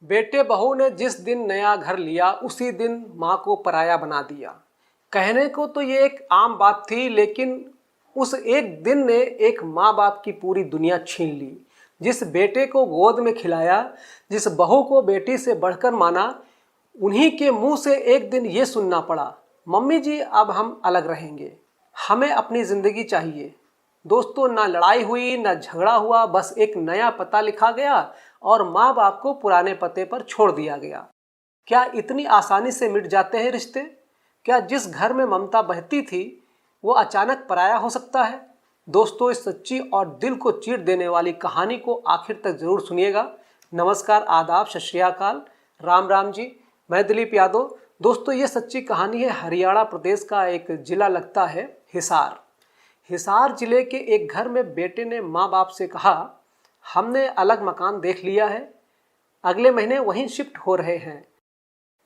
बेटे बहू ने जिस दिन नया घर लिया उसी दिन माँ को पराया बना दिया। कहने को तो ये एक आम बात थी, लेकिन उस एक दिन ने एक माँ बाप की पूरी दुनिया छीन ली। जिस बेटे को गोद में खिलाया, जिस बहू को बेटी से बढ़कर माना, उन्हीं के मुंह से एक दिन ये सुनना पड़ा, मम्मी जी अब हम अलग रहेंगे, हमें अपनी ज़िंदगी चाहिए। दोस्तों, ना लड़ाई हुई ना झगड़ा हुआ, बस एक नया पता लिखा गया और माँ बाप को पुराने पते पर छोड़ दिया गया। क्या इतनी आसानी से मिट जाते हैं रिश्ते? क्या जिस घर में ममता बहती थी वो अचानक पराया हो सकता है? दोस्तों, इस सच्ची और दिल को चीर देने वाली कहानी को आखिर तक जरूर सुनिएगा। नमस्कार, आदाब, सत श्री अकाल, राम राम जी। मैं दिलीप यादव। दोस्तों, ये सच्ची कहानी है हरियाणा प्रदेश का एक जिला लगता है हिसार। हिसार जिले के एक घर में बेटे ने माँ बाप से कहा, हमने अलग मकान देख लिया है, अगले महीने वहीं शिफ्ट हो रहे हैं।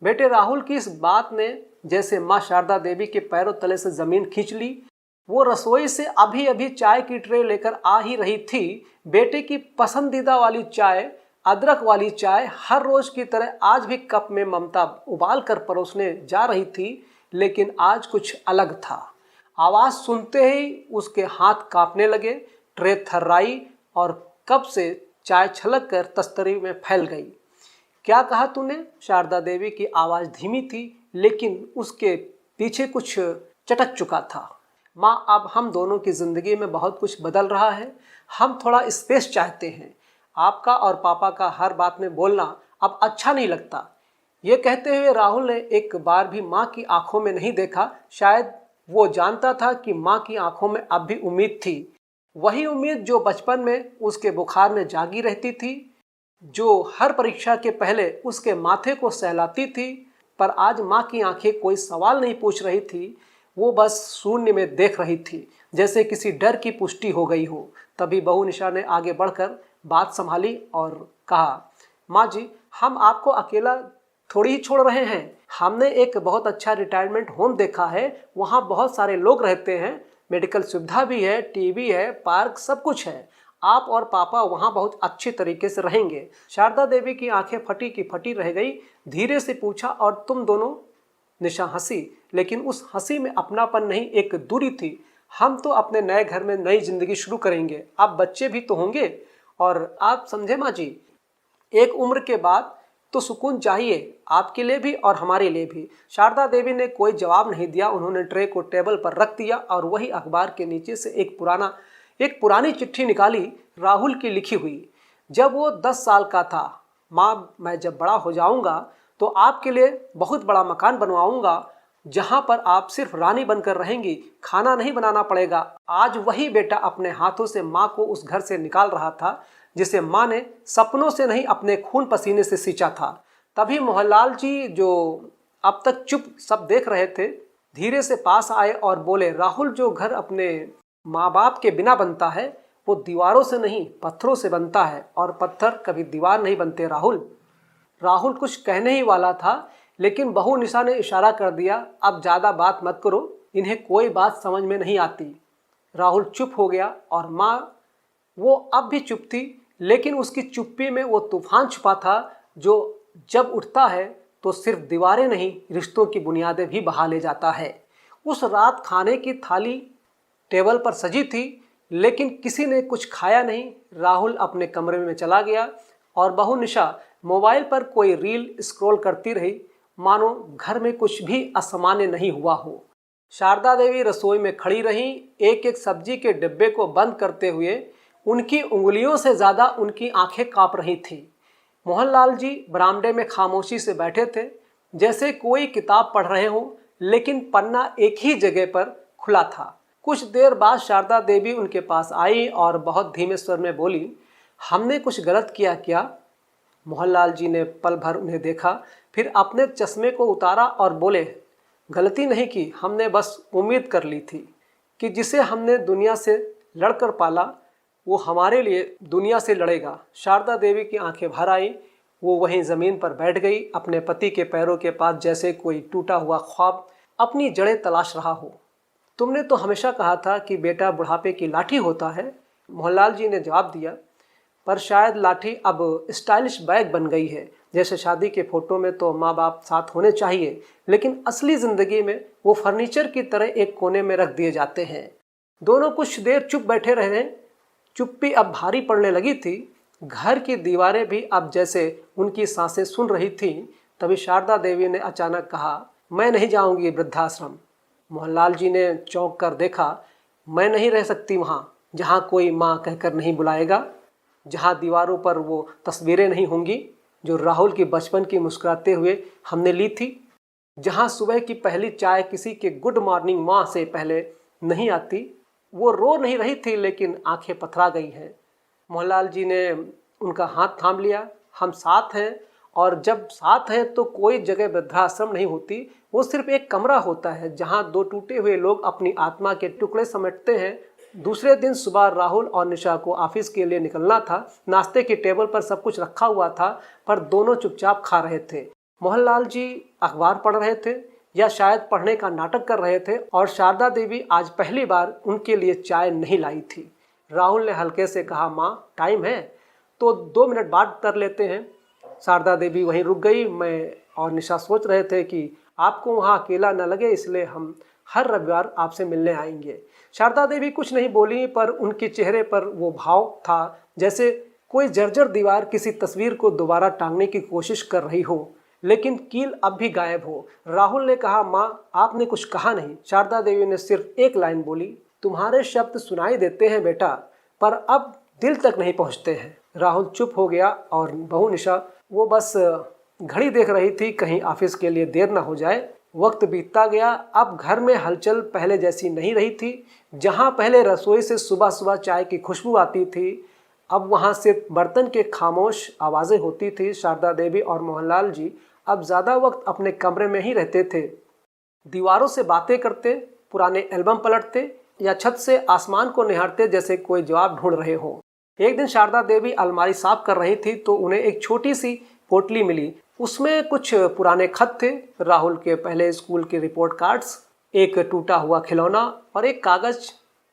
बेटे राहुल की इस बात ने जैसे माँ शारदा देवी के पैरों तले से जमीन खींच ली। वो रसोई से अभी अभी चाय की ट्रे लेकर आ ही रही थी। बेटे की पसंदीदा वाली चाय, अदरक वाली चाय, हर रोज की तरह आज भी कप में ममता उबाल कर परोसने जा रही थी, लेकिन आज कुछ अलग था। आवाज़ सुनते ही उसके हाथ कांपने लगे, ट्रे थर्राई और कप से चाय छलक कर तस्तरी में फैल गई। क्या कहा तूने? शारदा देवी की आवाज़ धीमी थी, लेकिन उसके पीछे कुछ चटक चुका था। माँ, अब हम दोनों की ज़िंदगी में बहुत कुछ बदल रहा है। हम थोड़ा स्पेस चाहते हैं। आपका और पापा का हर बात में बोलना अब अच्छा नहीं लगता। ये कहते हुए राहुल ने एक बार भी माँ की आंखों में नहीं देखा। शायद वो जानता था कि माँ की आंखों में अब भी उम्मीद थी, वही उम्मीद जो बचपन में उसके बुखार में जागी रहती थी, जो हर परीक्षा के पहले उसके माथे को सहलाती थी। पर आज माँ की आंखें कोई सवाल नहीं पूछ रही थी, वो बस शून्य में देख रही थी, जैसे किसी डर की पुष्टि हो गई हो। तभी बहू निशा ने आगे बढ़कर बात संभाली और कहा, माँ जी, हम आपको अकेला थोड़ी ही छोड़ रहे हैं। हमने एक बहुत अच्छा रिटायरमेंट होम देखा है, वहाँ बहुत सारे लोग रहते हैं, मेडिकल सुविधा भी है, टीवी है, पार्क, सब कुछ है। आप और पापा वहाँ बहुत अच्छे तरीके से रहेंगे। शारदा देवी की आंखें फटी की फटी रह गई। धीरे से पूछा, और तुम दोनों? निशा हंसी, लेकिन उस हंसी में अपनापन नहीं, एक दूरी थी। हम तो अपने नए घर में नई जिंदगी शुरू करेंगे, अब बच्चे भी तो होंगे। और आप समझे माँ जी, एक उम्र के बाद तो सुकून चाहिए, आपके लिए भी और हमारे लिए भी। शारदा देवी ने कोई जवाब नहीं दिया। उन्होंने ट्रे को टेबल पर रख दिया और वही अखबार के नीचे से एक पुरानी चिट्ठी निकाली, राहुल की लिखी हुई। जब वो 10 साल का था, माँ, मैं जब बड़ा हो जाऊंगा तो आपके लिए बहुत बड़ा मकान बनवाऊंगा, जहां पर आप सिर्फ रानी बनकर रहेंगी, खाना नहीं बनाना पड़ेगा। आज वही बेटा अपने हाथों से माँ को उस घर से निकाल रहा था जिसे माँ ने सपनों से नहीं, अपने खून पसीने से सींचा था। तभी मोहनलाल जी, जो अब तक चुप सब देख रहे थे, धीरे से पास आए और बोले, राहुल, जो घर अपने माँ बाप के बिना बनता है वो दीवारों से नहीं, पत्थरों से बनता है, और पत्थर कभी दीवार नहीं बनते राहुल। राहुल कुछ कहने ही वाला था, लेकिन बहू निशा ने इशारा कर दिया, अब ज़्यादा बात मत करो, इन्हें कोई बात समझ में नहीं आती। राहुल चुप हो गया और माँ, वो अब भी चुप थी, लेकिन उसकी चुप्पी में वो तूफान छुपा था जो जब उठता है तो सिर्फ दीवारें नहीं, रिश्तों की बुनियादें भी बहा ले जाता है। उस रात खाने की थाली टेबल पर सजी थी, लेकिन किसी ने कुछ खाया नहीं। राहुल अपने कमरे में चला गया और बहू निशा मोबाइल पर कोई रील स्क्रॉल करती रही, मानो घर में कुछ भी असामान्य नहीं हुआ हो। शारदा देवी रसोई में खड़ी रहीं, एक एक सब्जी के डिब्बे को बंद करते हुए। उनकी उंगलियों से ज़्यादा उनकी आंखें कांप रही थीं। मोहनलाल जी बरामदे में खामोशी से बैठे थे, जैसे कोई किताब पढ़ रहे हों, लेकिन पन्ना एक ही जगह पर खुला था। कुछ देर बाद शारदा देवी उनके पास आई और बहुत धीमे स्वर में बोली, हमने कुछ गलत किया क्या? मोहनलाल जी ने पल भर उन्हें देखा, फिर अपने चश्मे को उतारा और बोले, गलती नहीं की, हमने बस उम्मीद कर ली थी कि जिसे हमने दुनिया से लड़कर पाला वो हमारे लिए दुनिया से लड़ेगा। शारदा देवी की आंखें भर आई। वो वहीं ज़मीन पर बैठ गई, अपने पति के पैरों के पास, जैसे कोई टूटा हुआ ख्वाब अपनी जड़ें तलाश रहा हो। तुमने तो हमेशा कहा था कि बेटा बुढ़ापे की लाठी होता है, मोहनलाल जी ने जवाब दिया। पर शायद लाठी अब स्टाइलिश बैग बन गई है। जैसे शादी के फोटो में तो माँ बाप साथ होने चाहिए, लेकिन असली जिंदगी में वो फर्नीचर की तरह एक कोने में रख दिए जाते हैं। दोनों कुछ देर चुप बैठे रहे। चुप्पी अब भारी पड़ने लगी थी। घर की दीवारें भी अब जैसे उनकी सांसें सुन रही थीं। तभी शारदा देवी ने अचानक कहा, मैं नहीं जाऊंगी वृद्धाश्रम। मोहनलाल जी ने चौंक कर देखा। मैं नहीं रह सकती वहाँ, जहाँ कोई माँ कहकर नहीं बुलाएगा, जहाँ दीवारों पर वो तस्वीरें नहीं होंगी जो राहुल की बचपन की मुस्कुराते हुए हमने ली थी, जहाँ सुबह की पहली चाय किसी के गुड मॉर्निंग माँ से पहले नहीं आती। वो रो नहीं रही थी, लेकिन आंखें पथरा गई हैं। मोहनलाल जी ने उनका हाथ थाम लिया। हम साथ हैं, और जब साथ हैं तो कोई जगह वृद्धाश्रम नहीं होती, वो सिर्फ एक कमरा होता है जहाँ दो टूटे हुए लोग अपनी आत्मा के टुकड़े समेटते हैं। दूसरे दिन सुबह राहुल और निशा को ऑफिस के लिए निकलना था। नाश्ते की टेबल पर सब कुछ रखा हुआ था, पर दोनों चुपचाप खा रहे थे। मोहनलाल जी अखबार पढ़ रहे थे या शायद पढ़ने का नाटक कर रहे थे, और शारदा देवी आज पहली बार उनके लिए चाय नहीं लाई थी। राहुल ने हल्के से कहा, माँ टाइम है तो 2 मिनट बाद कर लेते हैं। शारदा देवी वहीं रुक गई। मैं और निशा सोच रहे थे कि आपको वहाँ अकेला न लगे, इसलिए हम हर रविवार आपसे मिलने आएंगे। शारदा देवी कुछ नहीं बोली, पर उनके चेहरे पर वो भाव था जैसे कोई जर्जर दीवार किसी तस्वीर को दोबारा टांगने की कोशिश कर रही हो, लेकिन कील अब भी गायब हो। राहुल ने कहा, माँ आपने कुछ कहा नहीं। शारदा देवी ने सिर्फ एक लाइन बोली, तुम्हारे शब्द सुनाई देते हैं बेटा, पर अब दिल तक नहीं पहुँचते हैं। राहुल चुप हो गया, और बहू निशा वो बस घड़ी देख रही थी, कहीं ऑफिस के लिए देर ना हो जाए। वक्त बीतता गया। अब घर में हलचल पहले जैसी नहीं रही थी। जहाँ पहले रसोई से सुबह सुबह चाय की खुशबू आती थी, अब वहाँ सिर्फ बर्तन के खामोश आवाज़ें होती थी। शारदा देवी और मोहनलाल जी अब ज़्यादा वक्त अपने कमरे में ही रहते थे। दीवारों से बातें करते, पुराने एल्बम पलटते, या छत से आसमान को निहारते जैसे कोई जवाब ढूंढ रहे हो। एक दिन शारदा देवी अलमारी साफ कर रही थी तो उन्हें एक छोटी सी पोटली मिली। उसमें कुछ पुराने खत थे, राहुल के पहले स्कूल के रिपोर्ट कार्ड्स, एक टूटा हुआ खिलौना, और एक कागज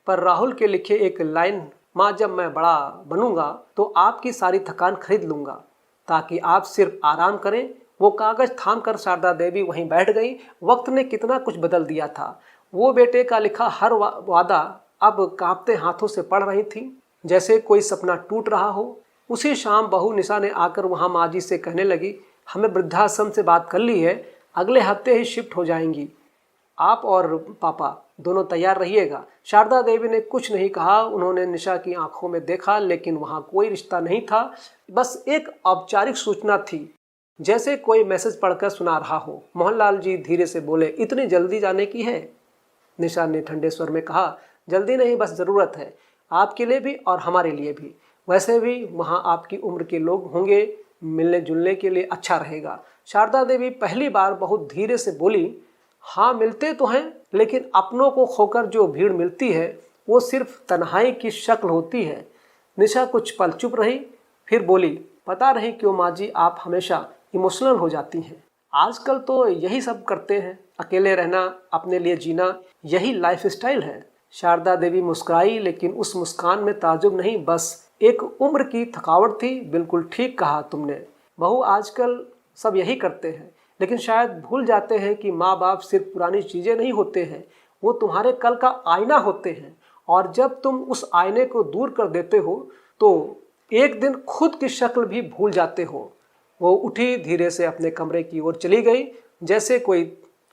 पर राहुल के लिखे एक लाइन, माँ जब मैं बड़ा बनूंगा तो आपकी सारी थकान खरीद लूंगा ताकि आप सिर्फ आराम करें। वो कागज थाम कर शारदा देवी वहीं बैठ गई। वक्त ने कितना कुछ बदल दिया था। वो बेटे का लिखा हर वादा अब कांपते हाथों से पढ़ रही थी, जैसे कोई सपना टूट रहा हो। उसी शाम बहू निशा ने आकर वहाँ माँ जी से कहने लगी, हमें वृद्धाश्रम से बात कर ली है, अगले हफ्ते ही शिफ्ट हो जाएंगी। आप और पापा दोनों तैयार रहिएगा। शारदा देवी ने कुछ नहीं कहा। उन्होंने निशा की आंखों में देखा, लेकिन वहाँ कोई रिश्ता नहीं था, बस एक औपचारिक सूचना थी, जैसे कोई मैसेज पढ़कर सुना रहा हो। मोहनलाल जी धीरे से बोले, इतनी जल्दी जाने की है? निशा ने ठंडे स्वर में कहा, जल्दी नहीं, बस ज़रूरत है, आपके लिए भी और हमारे लिए भी। वैसे भी वहाँ आपकी उम्र के लोग होंगे, मिलने जुलने के लिए अच्छा रहेगा। शारदा देवी पहली बार बहुत धीरे से बोली, हाँ मिलते तो हैं, लेकिन अपनों को खोकर जो भीड़ मिलती है वो सिर्फ तन्हाई की शक्ल होती है। निशा कुछ पल चुप रही, फिर बोली, पता नहीं क्यों माँ जी आप हमेशा इमोशनल हो जाती हैं। आजकल तो यही सब करते हैं, अकेले रहना, अपने लिए जीना, यही लाइफ स्टाइल है। शारदा देवी मुस्कुराई, लेकिन उस मुस्कान में ताजुब नहीं, बस एक उम्र की थकावट थी। बिल्कुल ठीक कहा तुमने बहू, आजकल सब यही करते हैं, लेकिन शायद भूल जाते हैं कि माँ बाप सिर्फ पुरानी चीज़ें नहीं होते हैं, वो तुम्हारे कल का आईना होते हैं। और जब तुम उस आईने को दूर कर देते हो तो एक दिन खुद की शक्ल भी भूल जाते हो। वो उठी, धीरे से अपने कमरे की ओर चली गई, जैसे कोई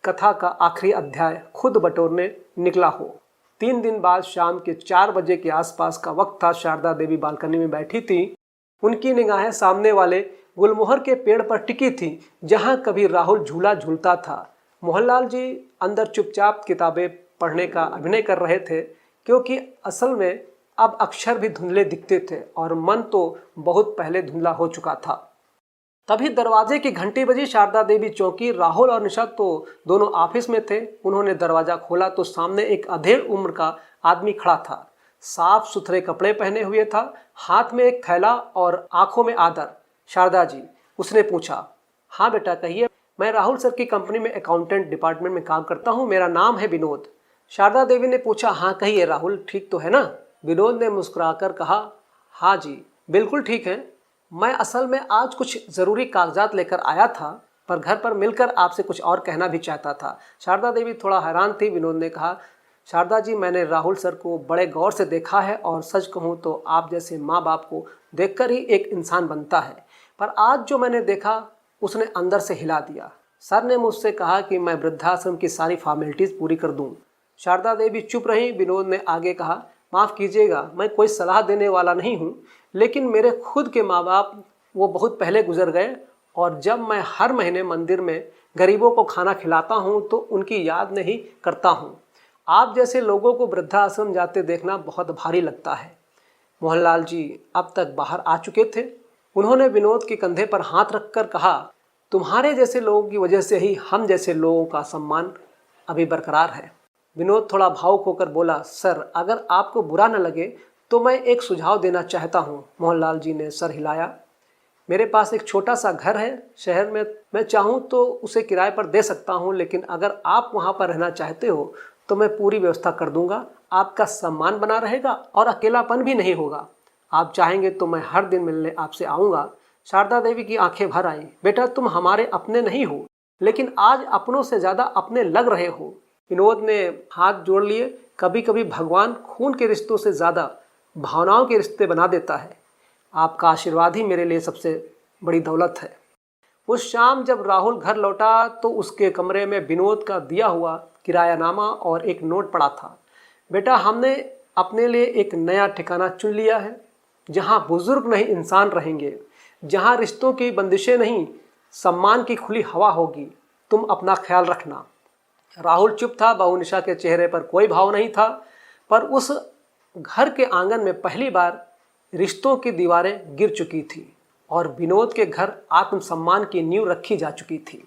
कथा का आखिरी अध्याय खुद बटोरने निकला हो। 3 दिन बाद शाम के 4 बजे के आसपास का वक्त था। शारदा देवी बालकनी में बैठी थी। उनकी निगाहें सामने वाले गुलमोहर के पेड़ पर टिकी थी, जहां कभी राहुल झूला झूलता था। मोहनलाल जी अंदर चुपचाप किताबें पढ़ने का अभिनय कर रहे थे, क्योंकि असल में अब अक्षर भी धुंधले दिखते थे और मन तो बहुत पहले धुंधला हो चुका था। तभी दरवाजे की घंटी बजी। शारदा देवी चौंकी। राहुल और निशा तो दोनों ऑफिस में थे। उन्होंने दरवाजा खोला तो सामने एक अधेड़ उम्र का आदमी खड़ा था। साफ सुथरे कपड़े पहने हुए था, हाथ में एक थैला और आंखों में आदर। शारदा जी, उसने पूछा। हाँ बेटा कहिए, मैं राहुल सर की कंपनी में अकाउंटेंट डिपार्टमेंट में काम करता हूँ, मेरा नाम है विनोद। शारदा देवी ने पूछा, हाँ कहिए राहुल, ठीक तो है ना? विनोद ने मुस्कुराकर कहा, हाँ जी, बिल्कुल ठीक है। मैं असल में आज कुछ ज़रूरी कागजात लेकर आया था, पर घर पर मिलकर आपसे कुछ और कहना भी चाहता था। शारदा देवी थोड़ा हैरान थी। विनोद ने कहा, शारदा जी, मैंने राहुल सर को बड़े गौर से देखा है और सच कहूँ तो आप जैसे माँ बाप को देखकर ही एक इंसान बनता है। पर आज जो मैंने देखा उसने अंदर से हिला दिया। सर ने मुझसे कहा कि मैं वृद्धाश्रम की सारी फॉर्मेलिटीज़ पूरी कर दूँ। शारदा देवी चुप रहीं। विनोद ने आगे कहा, माफ़ कीजिएगा, मैं कोई सलाह देने वाला नहीं हूँ, लेकिन मेरे खुद के माँ बाप वो बहुत पहले गुजर गए और जब मैं हर महीने मंदिर में गरीबों को खाना खिलाता हूँ तो उनकी याद नहीं करता हूँ। आप जैसे लोगों को वृद्धाश्रम जाते देखना बहुत भारी लगता है। मोहनलाल जी अब तक बाहर आ चुके थे। उन्होंने विनोद के कंधे पर हाथ रखकर कहा, तुम्हारे जैसे लोगों की वजह से ही हम जैसे लोगों का सम्मान अभी बरकरार है। विनोद थोड़ा भावुक होकर बोला, सर अगर आपको बुरा न लगे तो मैं एक सुझाव देना चाहता हूँ। मोहनलाल जी ने सर हिलाया। मेरे पास एक छोटा सा घर है शहर में, मैं चाहूँ तो उसे किराए पर दे सकता हूँ, लेकिन अगर आप वहाँ पर रहना चाहते हो तो मैं पूरी व्यवस्था कर दूंगा। आपका सम्मान बना रहेगा और अकेलापन भी नहीं होगा। आप चाहेंगे तो मैं हर दिन मिलने आपसे आऊँगा। शारदा देवी की आंखें भर आईं। बेटा, तुम हमारे अपने नहीं हो, लेकिन आज अपनों से ज़्यादा अपने लग रहे हो। विनोद ने हाथ जोड़ लिए। कभी कभी भगवान खून के रिश्तों से ज़्यादा भावनाओं के रिश्ते बना देता है। आपका आशीर्वाद ही मेरे लिए सबसे बड़ी दौलत है। उस शाम जब राहुल घर लौटा तो उसके कमरे में विनोद का दिया हुआ किरायानामा और एक नोट पड़ा था। बेटा, हमने अपने लिए एक नया ठिकाना चुन लिया है, जहाँ बुजुर्ग नहीं इंसान रहेंगे, जहाँ रिश्तों की बंदिशें नहीं सम्मान की खुली हवा होगी। तुम अपना ख्याल रखना। राहुल चुप था। बहू निशा के चेहरे पर कोई भाव नहीं था, पर उस घर के आंगन में पहली बार रिश्तों की दीवारें गिर चुकी थी और विनोद के घर आत्मसम्मान की नींव रखी जा चुकी थी।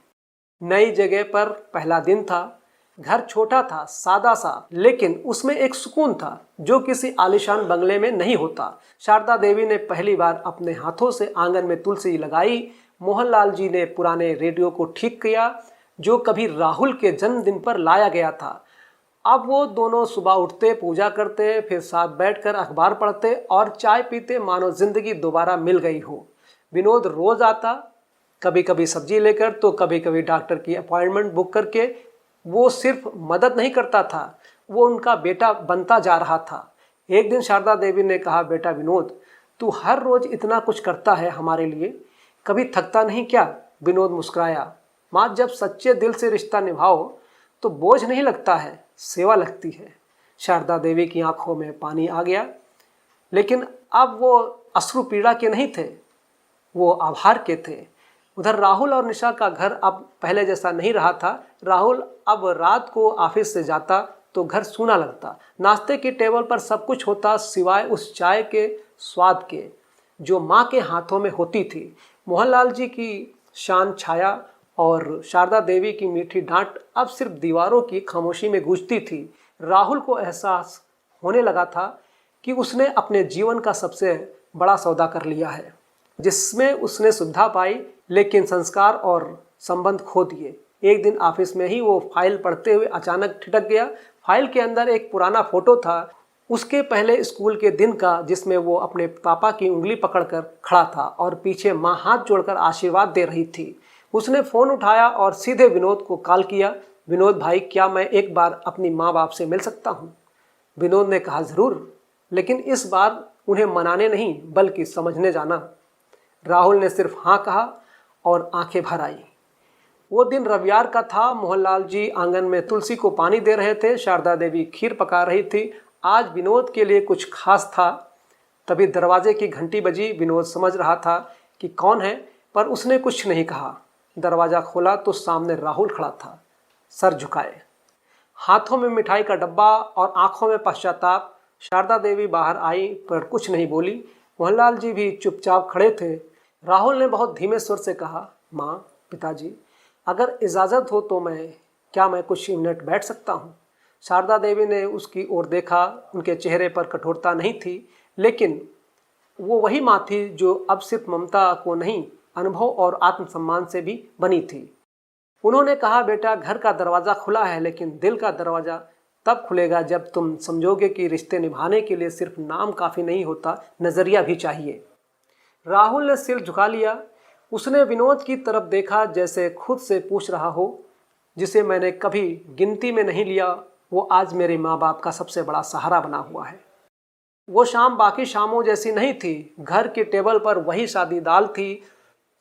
नई जगह पर पहला दिन था। घर छोटा था, सादा सा, लेकिन उसमें एक सुकून था जो किसी आलीशान बंगले में नहीं होता। शारदा देवी ने पहली बार अपने हाथों से आंगन में तुलसी लगाई। मोहनलाल जी ने पुराने रेडियो को ठीक किया जो कभी राहुल के जन्मदिन पर लाया गया था। अब वो दोनों सुबह उठते, पूजा करते, फिर साथ बैठकर अखबार पढ़ते और चाय पीते, मानो जिंदगी दोबारा मिल गई हो। विनोद रोज आता, कभी कभी सब्जी लेकर तो कभी कभी डॉक्टर की अपॉइंटमेंट बुक करके। वो सिर्फ मदद नहीं करता था, वो उनका बेटा बनता जा रहा था। एक दिन शारदा देवी ने कहा, बेटा विनोद, तू हर रोज इतना कुछ करता है हमारे लिए, कभी थकता नहीं क्या? विनोद मुस्कुराया। माँ, जब सच्चे दिल से रिश्ता निभाओ तो बोझ नहीं लगता है, सेवा लगती है। शारदा देवी की आंखों में पानी आ गया, लेकिन अब वो अश्रु पीड़ा के नहीं थे, वो आभार के थे। उधर राहुल और निशा का घर अब पहले जैसा नहीं रहा था। राहुल अब रात को ऑफिस से जाता तो घर सूना लगता। नाश्ते की टेबल पर सब कुछ होता सिवाय उस चाय के स्वाद के जो माँ के हाथों में होती थी। मोहनलाल जी की शान छाया और शारदा देवी की मीठी डांट अब सिर्फ दीवारों की खामोशी में गूंजती थी। राहुल को एहसास होने लगा था कि उसने अपने जीवन का सबसे बड़ा सौदा कर लिया है, जिसमें उसने सुविधा पाई लेकिन संस्कार और संबंध खो दिए। एक दिन ऑफिस में ही वो फाइल पढ़ते हुए अचानक ठिठक गया। फाइल के अंदर एक पुराना फोटो था, उसके पहले स्कूल के दिन का, जिसमें वो अपने पापा की उंगली पकड़कर खड़ा था और पीछे माँ हाथ जोड़कर आशीर्वाद दे रही थी। उसने फ़ोन उठाया और सीधे विनोद को कॉल किया। विनोद भाई, क्या मैं एक बार अपनी माँ बाप से मिल सकता हूँ? विनोद ने कहा, ज़रूर, लेकिन इस बार उन्हें मनाने नहीं बल्कि समझने जाना। राहुल ने सिर्फ हाँ कहा और आंखें भर आई। वो दिन रविवार का था। मोहनलाल जी आंगन में तुलसी को पानी दे रहे थे। शारदा देवी खीर पका रही थी। आज विनोद के लिए कुछ खास था। तभी दरवाजे की घंटी बजी। विनोद समझ रहा था कि कौन है, पर उसने कुछ नहीं कहा। दरवाज़ा खोला तो सामने राहुल खड़ा था, सर झुकाए, हाथों में मिठाई का डब्बा और आंखों में पश्चाताप। शारदा देवी बाहर आई पर कुछ नहीं बोली। मोहनलाल जी भी चुपचाप खड़े थे। राहुल ने बहुत धीमे स्वर से कहा, माँ, पिताजी, अगर इजाज़त हो तो मैं कुछ मिनट बैठ सकता हूँ? शारदा देवी ने उसकी ओर देखा। उनके चेहरे पर कठोरता नहीं थी, लेकिन वो वही माँ थी जो अब सिर्फ ममता को नहीं, अनुभव और आत्मसम्मान से भी बनी थी। उन्होंने कहा, बेटा, घर का दरवाज़ा खुला है, लेकिन दिल का दरवाज़ा तब खुलेगा जब तुम समझोगे कि रिश्ते निभाने के लिए सिर्फ नाम काफ़ी नहीं होता, नज़रिया भी चाहिए। राहुल ने सिर झुका लिया। उसने विनोद की तरफ देखा, जैसे खुद से पूछ रहा हो, जिसे मैंने कभी गिनती में नहीं लिया, वो आज मेरे माँ बाप का सबसे बड़ा सहारा बना हुआ है। वो शाम बाकी शामों जैसी नहीं थी। घर के टेबल पर वही सादी दाल थी,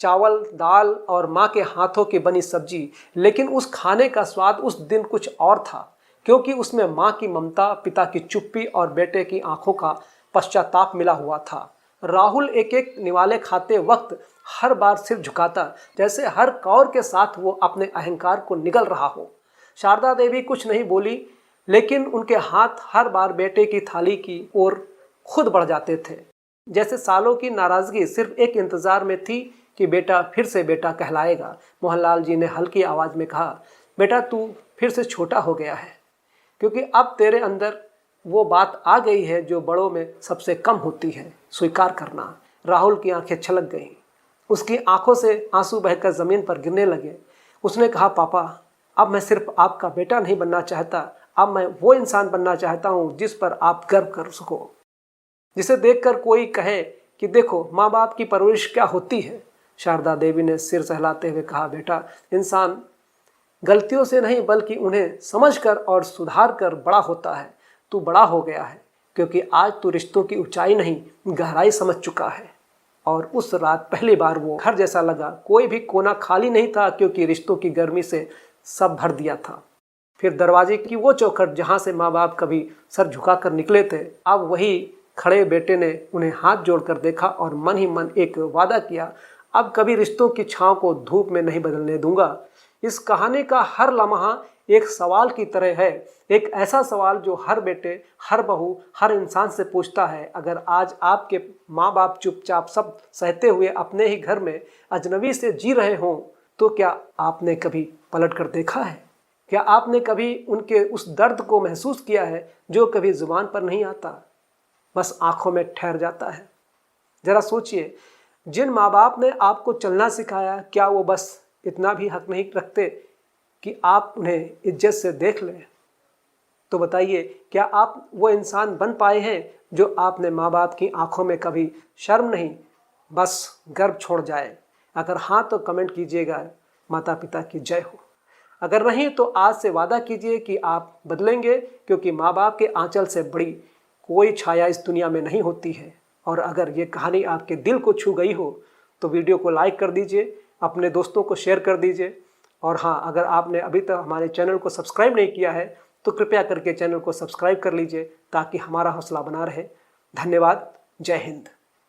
चावल, दाल और माँ के हाथों की बनी सब्जी। लेकिन उस खाने का स्वाद उस दिन कुछ और था, क्योंकि उसमें माँ की ममता, पिता की चुप्पी और बेटे की आंखों का पश्चाताप मिला हुआ था। राहुल एक एक निवाले खाते वक्त हर बार सिर झुकाता, जैसे हर कौर के साथ वो अपने अहंकार को निगल रहा हो। शारदा देवी कुछ नहीं बोली, लेकिन उनके हाथ हर बार बेटे की थाली की ओर खुद बढ़ जाते थे, जैसे सालों की नाराजगी सिर्फ एक इंतजार में थी कि बेटा फिर से बेटा कहलाएगा। मोहनलाल जी ने हल्की आवाज में कहा, बेटा तू फिर से छोटा हो गया है, क्योंकि अब तेरे अंदर वो बात आ गई है जो बड़ों में सबसे कम होती है, स्वीकार करना। राहुल की आंखें छलक गईं। उसकी आंखों से आंसू बहकर जमीन पर गिरने लगे। उसने कहा, पापा अब मैं सिर्फ आपका बेटा नहीं बनना चाहता, अब मैं वो इंसान बनना चाहता हूँ जिस पर आप गर्व कर सको, जिसे देखकर कोई कहे कि देखो माँ बाप की परवरिश क्या होती है। शारदा देवी ने सिर सहलाते हुए कहा, बेटा इंसान गलतियों से नहीं बल्कि उन्हें समझकर और सुधार कर बड़ा होता है। तू बड़ा हो गया है, क्योंकि आज तू रिश्तों की ऊंचाई नहीं गहराई समझ चुका है। और उस रात पहली बार वो घर जैसा लगा। कोई भी कोना खाली नहीं था, क्योंकि रिश्तों की गर्मी से सब भर दिया था। फिर दरवाजे की वो चौखट जहाँ से माँ बाप कभी सर झुकाकर निकले थे, अब वही खड़े बेटे ने उन्हें हाथ जोड़कर देखा और मन ही मन एक वादा किया, अब कभी रिश्तों की छांव को धूप में नहीं बदलने दूंगा। इस कहानी का हर लम्हा एक सवाल की तरह है, एक ऐसा सवाल जो हर बेटे, हर बहू, हर इंसान से पूछता है। अगर आज आपके माँ बाप चुपचाप सब सहते हुए अपने ही घर में अजनबी से जी रहे हों, तो क्या आपने कभी पलट कर देखा है? क्या आपने कभी उनके उस दर्द को महसूस किया है जो कभी जुबान पर नहीं आता, बस आंखों में ठहर जाता है? जरा सोचिए, जिन माँ बाप ने आपको चलना सिखाया, क्या वो बस इतना भी हक नहीं रखते कि आप उन्हें इज्जत से देख लें? तो बताइए, क्या आप वो इंसान बन पाए हैं जो आपने माँ बाप की आंखों में कभी शर्म नहीं, बस गर्व छोड़ जाए? अगर हाँ तो कमेंट कीजिएगा। माता पिता की जय हो। अगर नहीं तो आज से वादा कीजिए कि आप बदलेंगे, क्योंकि माँ बाप के आंचल से बड़ी कोई छाया इस दुनिया में नहीं होती है। और अगर ये कहानी आपके दिल को छू गई हो तो वीडियो को लाइक कर दीजिए, अपने दोस्तों को शेयर कर दीजिए। और हाँ, अगर आपने अभी तक हमारे चैनल को सब्सक्राइब नहीं किया है तो कृपया करके चैनल को सब्सक्राइब कर लीजिए, ताकि हमारा हौसला बना रहे। धन्यवाद। जय हिंद।